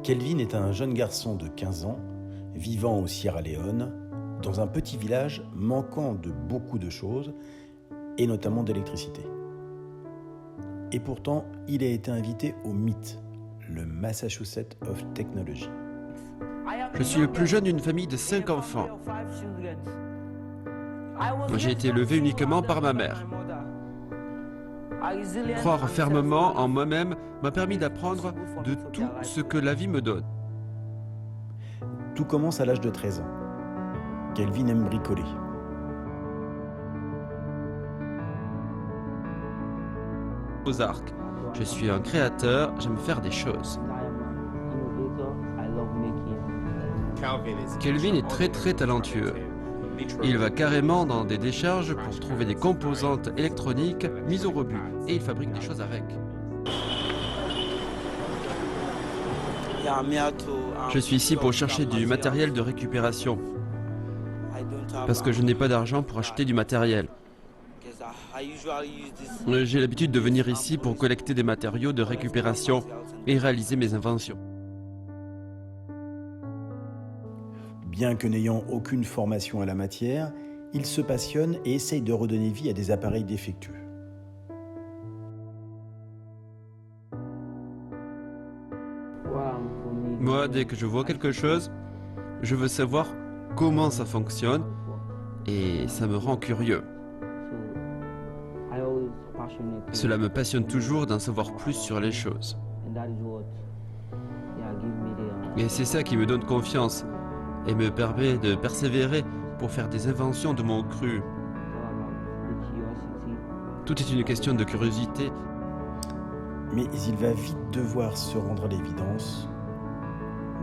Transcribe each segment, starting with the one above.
Kelvin est un jeune garçon de 15 ans, vivant au Sierra Leone, dans un petit village manquant de beaucoup de choses, et notamment d'électricité. Et pourtant, il a été invité au MIT, le Massachusetts of Technology. Je suis le plus jeune d'une famille de 5 enfants. J'ai été élevé uniquement par ma mère. Croire fermement en moi-même m'a permis d'apprendre de tout ce que la vie me donne. Tout commence à l'âge de 13 ans. Kelvin aime bricoler. Aux arcs. Je suis un créateur, j'aime faire des choses. Kelvin est très talentueux. Il va carrément dans des décharges pour trouver des composantes électroniques mises au rebut et il fabrique des choses avec. Je suis ici pour chercher du matériel de récupération parce que je n'ai pas d'argent pour acheter du matériel. J'ai l'habitude de venir ici pour collecter des matériaux de récupération et réaliser mes inventions. Bien que n'ayant aucune formation à la matière, il se passionne et essaye de redonner vie à des appareils défectueux. Moi, dès que je vois quelque chose, je veux savoir comment ça fonctionne et ça me rend curieux. Cela me passionne toujours d'en savoir plus sur les choses. Et c'est ça qui me donne confiance et me permet de persévérer pour faire des inventions de mon cru. Tout est une question de curiosité. Mais il va vite devoir se rendre à l'évidence.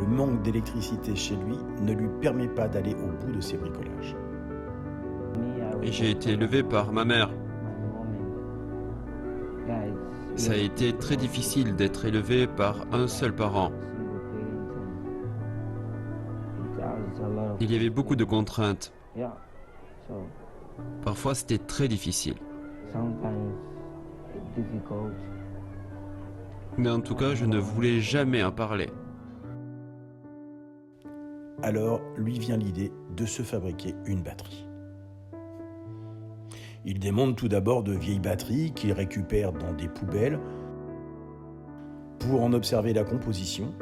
Le manque d'électricité chez lui ne lui permet pas d'aller au bout de ses bricolages. Et j'ai été élevé par ma mère. Ça a été très difficile d'être élevé par un seul parent. Il y avait beaucoup de contraintes. Parfois, c'était très difficile. Mais en tout cas, je ne voulais jamais en parler. Alors, lui vient l'idée de se fabriquer une batterie. Il démonte tout d'abord de vieilles batteries qu'il récupère dans des poubelles pour en observer la composition.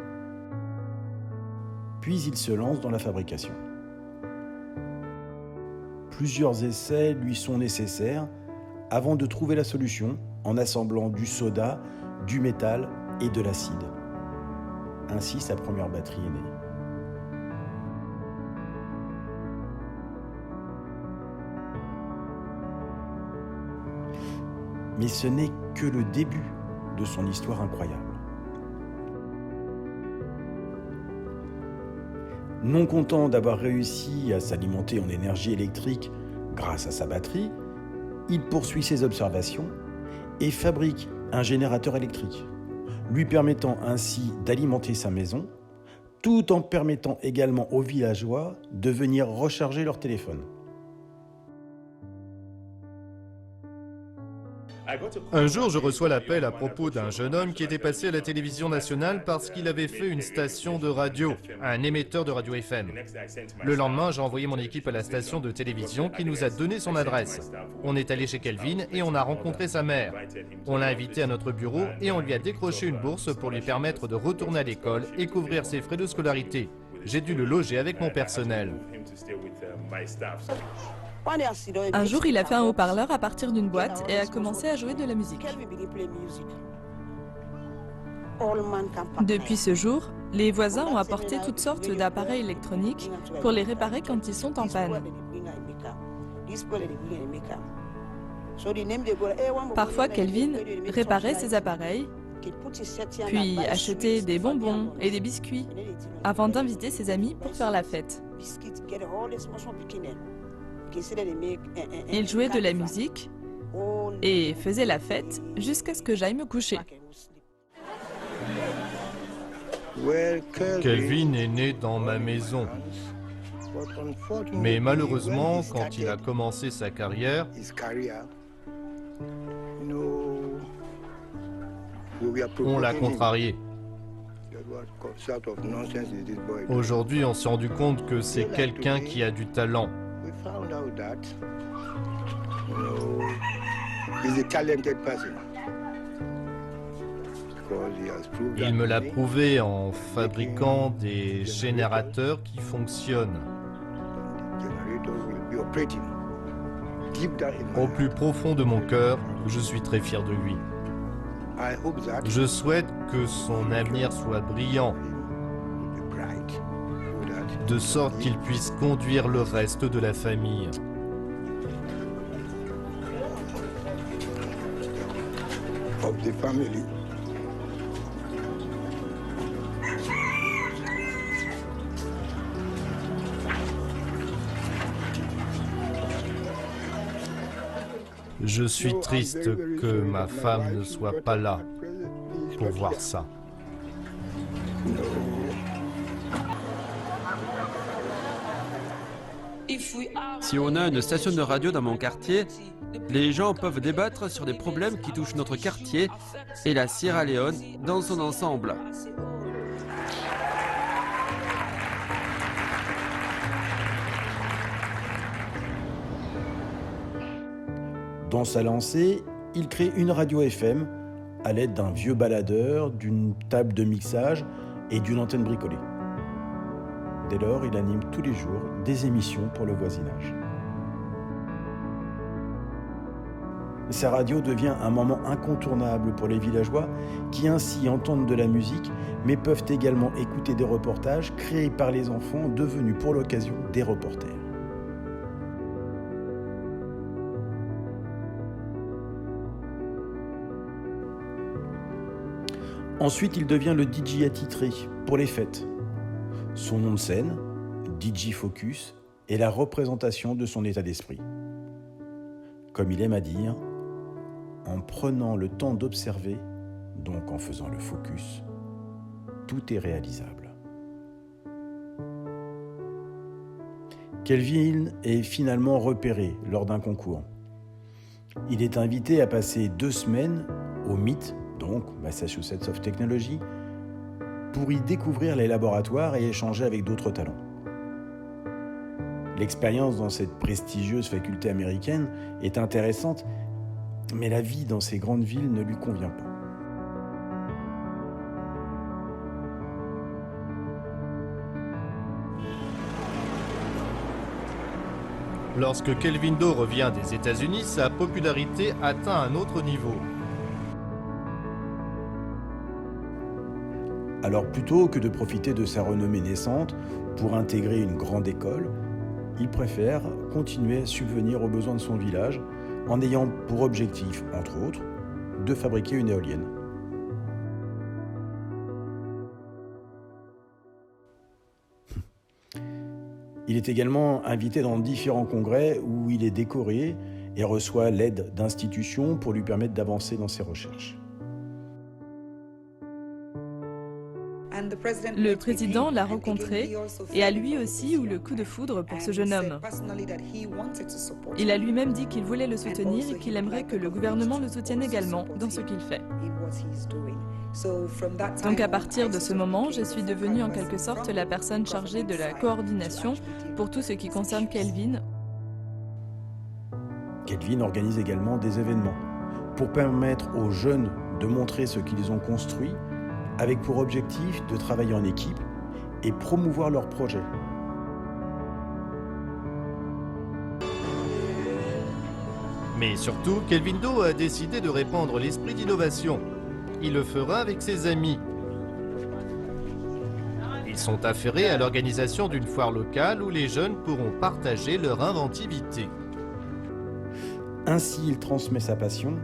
Puis il se lance dans la fabrication. Plusieurs essais lui sont nécessaires avant de trouver la solution en assemblant du soda, du métal et de l'acide. Ainsi, sa première batterie est née. Mais ce n'est que le début de son histoire incroyable. Non content d'avoir réussi à s'alimenter en énergie électrique grâce à sa batterie, il poursuit ses observations et fabrique un générateur électrique, lui permettant ainsi d'alimenter sa maison, tout en permettant également aux villageois de venir recharger leur téléphone. Un jour, je reçois l'appel à propos d'un jeune homme qui était passé à la télévision nationale parce qu'il avait fait une station de radio, un émetteur de radio FM. Le lendemain, j'ai envoyé mon équipe à la station de télévision qui nous a donné son adresse. On est allé chez Kelvin et on a rencontré sa mère. On l'a invité à notre bureau et on lui a décroché une bourse pour lui permettre de retourner à l'école et couvrir ses frais de scolarité. J'ai dû le loger avec mon personnel. Un jour, il a fait un haut-parleur à partir d'une boîte et a commencé à jouer de la musique. Depuis ce jour, les voisins ont apporté toutes sortes d'appareils électroniques pour les réparer quand ils sont en panne. Parfois, Kelvin réparait ces appareils, puis achetait des bonbons et des biscuits avant d'inviter ses amis pour faire la fête. Il jouait de la musique et faisait la fête jusqu'à ce que j'aille me coucher. Kelvin est né dans ma maison. Mais malheureusement, quand il a commencé sa carrière, on l'a contrarié. Aujourd'hui, on s'est rendu compte que c'est quelqu'un qui a du talent. Il me l'a prouvé en fabriquant des générateurs qui fonctionnent. Au plus profond de mon cœur, je suis très fier de lui. Je souhaite que son avenir soit brillant, de sorte qu'il puisse conduire le reste de la famille. Je suis triste que ma femme ne soit pas là pour voir ça. Si on a une station de radio dans mon quartier, les gens peuvent débattre sur des problèmes qui touchent notre quartier et la Sierra Leone dans son ensemble. Dans sa lancée, il crée une radio FM à l'aide d'un vieux baladeur, d'une table de mixage et d'une antenne bricolée. Dès lors, il anime tous les jours des émissions pour le voisinage. Sa radio devient un moment incontournable pour les villageois qui ainsi entendent de la musique, mais peuvent également écouter des reportages créés par les enfants devenus pour l'occasion des reporters. Ensuite, il devient le DJ attitré pour les fêtes. Son nom de scène, DJ Focus, est la représentation de son état d'esprit. Comme il aime à dire, en prenant le temps d'observer, donc en faisant le focus, tout est réalisable. Kelvin est finalement repéré lors d'un concours. Il est invité à passer 2 semaines au MIT, donc Massachusetts of Technology, pour y découvrir les laboratoires et échanger avec d'autres talents. L'expérience dans cette prestigieuse faculté américaine est intéressante, mais la vie dans ces grandes villes ne lui convient pas. Lorsque Kelvin Do revient des États-Unis, sa popularité atteint un autre niveau. Alors plutôt que de profiter de sa renommée naissante pour intégrer une grande école, il préfère continuer à subvenir aux besoins de son village en ayant pour objectif, entre autres, de fabriquer une éolienne. Il est également invité dans différents congrès où il est décoré et reçoit l'aide d'institutions pour lui permettre d'avancer dans ses recherches. Le président l'a rencontré et a lui aussi eu le coup de foudre pour ce jeune homme. Il a lui-même dit qu'il voulait le soutenir et qu'il aimerait que le gouvernement le soutienne également dans ce qu'il fait. Donc à partir de ce moment, je suis devenue en quelque sorte la personne chargée de la coordination pour tout ce qui concerne Kelvin. Kelvin organise également des événements pour permettre aux jeunes de montrer ce qu'ils ont construit, avec pour objectif de travailler en équipe et promouvoir leurs projets. Mais surtout, Kelvin Do a décidé de répandre l'esprit d'innovation. Il le fera avec ses amis. Ils sont affairés à l'organisation d'une foire locale où les jeunes pourront partager leur inventivité. Ainsi, il transmet sa passion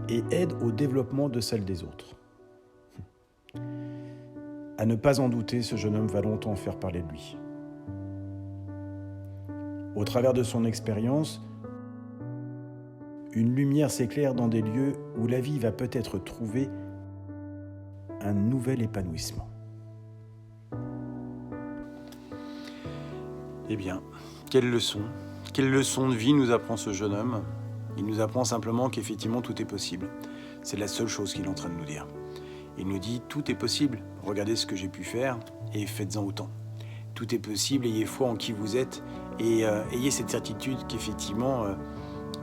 et aide au développement de celle des autres. À ne pas en douter, ce jeune homme va longtemps faire parler de lui. Au travers de son expérience, une lumière s'éclaire dans des lieux où la vie va peut-être trouver un nouvel épanouissement. Eh bien, quelle leçon de vie nous apprend ce jeune homme? Il nous apprend simplement qu'effectivement tout est possible. C'est la seule chose qu'il est en train de nous dire. Il nous dit tout est possible, regardez ce que j'ai pu faire et faites-en autant. Tout est possible, ayez foi en qui vous êtes et ayez cette certitude qu'effectivement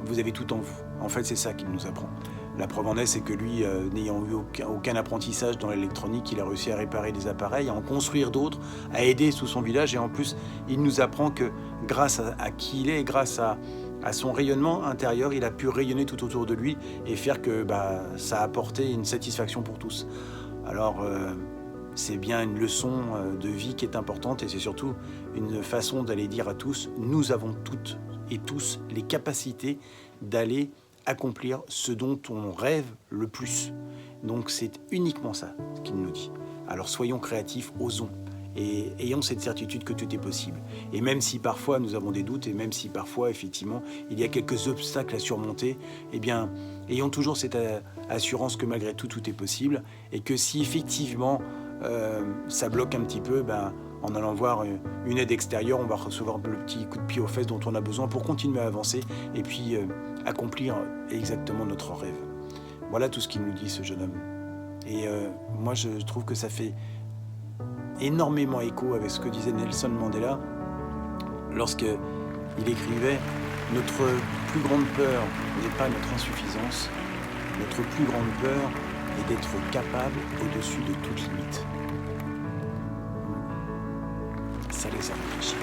vous avez tout en vous. En fait, c'est ça qu'il nous apprend. La preuve en est, c'est que lui, n'ayant eu aucun apprentissage dans l'électronique, il a réussi à réparer des appareils, à en construire d'autres, à aider tout son village. Et en plus, il nous apprend que grâce à qui il est, grâce à son rayonnement intérieur, il a pu rayonner tout autour de lui et faire que ça a apporté une satisfaction pour tous. Alors, c'est bien une leçon de vie qui est importante et c'est surtout une façon d'aller dire à tous, nous avons toutes et tous les capacités d'aller accomplir ce dont on rêve le plus. Donc c'est uniquement ça qu'il nous dit. Alors soyons créatifs, osons et ayons cette certitude que tout est possible. Et même si parfois nous avons des doutes et même si parfois effectivement il y a quelques obstacles à surmonter, eh bien ayons toujours cette assurance que malgré tout tout est possible et que si effectivement ça bloque un petit peu, en allant voir une aide extérieure, on va recevoir le petit coup de pied aux fesses dont on a besoin pour continuer à avancer et puis accomplir exactement notre rêve. Voilà tout ce qu'il nous dit, ce jeune homme. Et moi, je trouve que ça fait énormément écho avec ce que disait Nelson Mandela lorsqu'il écrivait « Notre plus grande peur n'est pas notre insuffisance, notre plus grande peur est d'être capable au-dessus de toute limite. » Ça les a réfléchis.